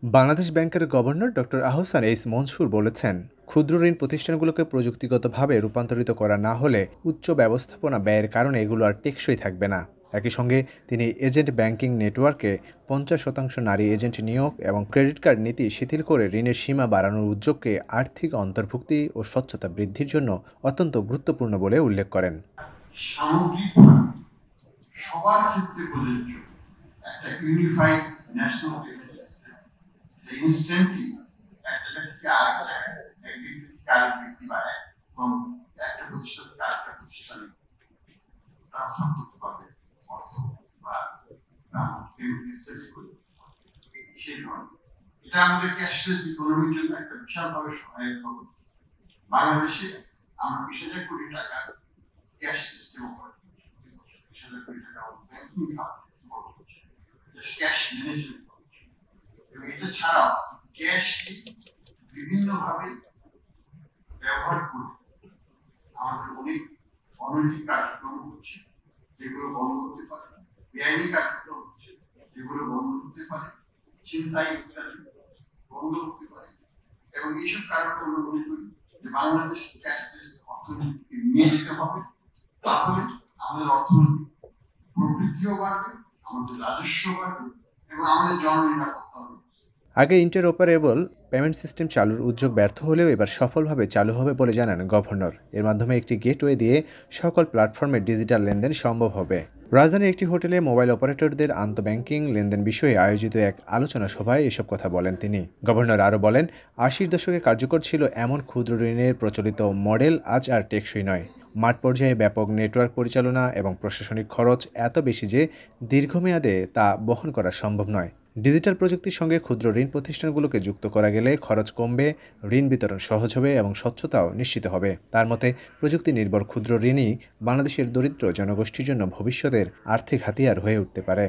বাংলাদেশ ব্যাংকের governor doctor Ahsan এইস মনসুর বলেছেন, ক্ষুদ্র ঋণ প্রতিষ্ঠানগুলোকে প্রযুক্তিগতভাবে রূপান্তরিত করা না হলে উচ্চ ব্যবস্থাপনা ব্যয়ের কারণে এগুলো আর টেকসই থাকবে না। একই সঙ্গে তিনি এজেন্ট ব্যাংকিং নেটওয়ার্কে 50% নারী এজেন্ট নিয়োগ এবং ক্রেডিট কার্ড নীতি শিথিল করে ঋণের সীমা বাড়ানোর উদ্যোগকে আর্থিক অন্তর্ভুক্তি ও স্বচ্ছতা বৃদ্ধির জন্য অত্যন্ত গুরুত্বপূর্ণ বলে উল্লেখ করেন। সবার ক্ষেত্রে প্রযোজ্য একটা unified national payment system, instantly একটা থেকে আরেকটা জায়গায় একদিন থেকে আরেক ব্যক্তি বাড়ায় from একটা প্রতিষ্ঠান থেকে আরেকটা প্রতিষ্ঠানে ট্রান্সফার করতে পারবে অর্থ বা পেমেন্ট সেটেল করতে সেই ধরনের। এটা আমাদের ক্যাশলেস ইকোনমির জন্য একটা বিশালভাবে সহায়ক হবে। বাংলাদেশে আমরা 20,000 কোটি টাকা ক্যাশ সিস্টেম এটা ছাড়াও ক্যাশকে বিভিন্নভাবে ব্যবহার করে আমাদের অনেক অনৈতিক কার্যক্রম হচ্ছে, যেগুলো বন্ধ হতে পারে, বেআইনি কার্যক্রম হচ্ছে যেগুলো বন্ধ হতে পারে, ছিনতাই ইত্যাদি বন্ধ হতে পারে। এবং এইসব কারণে আমরা মনে করি যে বাংলাদেশ ক্যাশলেস অর্থনীতিকে নিয়ে যেতে হবে, তাহলে আমাদের অর্থনৈতিক প্রবৃদ্ধিও বাড়বে, আমাদের রাজস্ব বাড়বে এবং আমাদের জননিরাপত্তা হবে। আগে ইন্টারঅপারেবল পেমেন্ট সিস্টেম চালুর উদ্যোগ ব্যর্থ হলেও এবার সফলভাবে চালু হবে বলে জানান গভর্নর। এর মাধ্যমে একটি গেটওয়ে দিয়ে সকল প্ল্যাটফর্মে ডিজিটাল লেনদেন সম্ভব হবে। রাজধানীর একটি হোটেলে মোবাইল অপারেটরদের আন্তঃব্যাংকিং লেনদেন বিষয়ে আয়োজিত এক আলোচনা সভায় এসব কথা বলেন তিনি। গভর্নর আরও বলেন, 80-র দশকে কার্যকর ছিল এমন ক্ষুদ্র ঋণের প্রচলিত মডেল আজ আর টেকসই নয়। মাঠ পর্যায়ে ব্যাপক নেটওয়ার্ক পরিচালনা এবং প্রশাসনিক খরচ এত বেশি যে দীর্ঘমেয়াদে তা বহন করা সম্ভব নয়। ডিজিটাল প্রযুক্তির সঙ্গে ক্ষুদ্র ঋণ প্রতিষ্ঠানগুলোকে যুক্ত করা গেলে খরচ কমবে, ঋণ বিতরণ সহজ হবে এবং স্বচ্ছতাও নিশ্চিত হবে। তার মতে, প্রযুক্তি নির্ভর ক্ষুদ্র ঋণই বাংলাদেশের দরিদ্র জনগোষ্ঠীর জন্য ভবিষ্যতের আর্থিক হাতিয়ার হয়ে উঠতে পারে।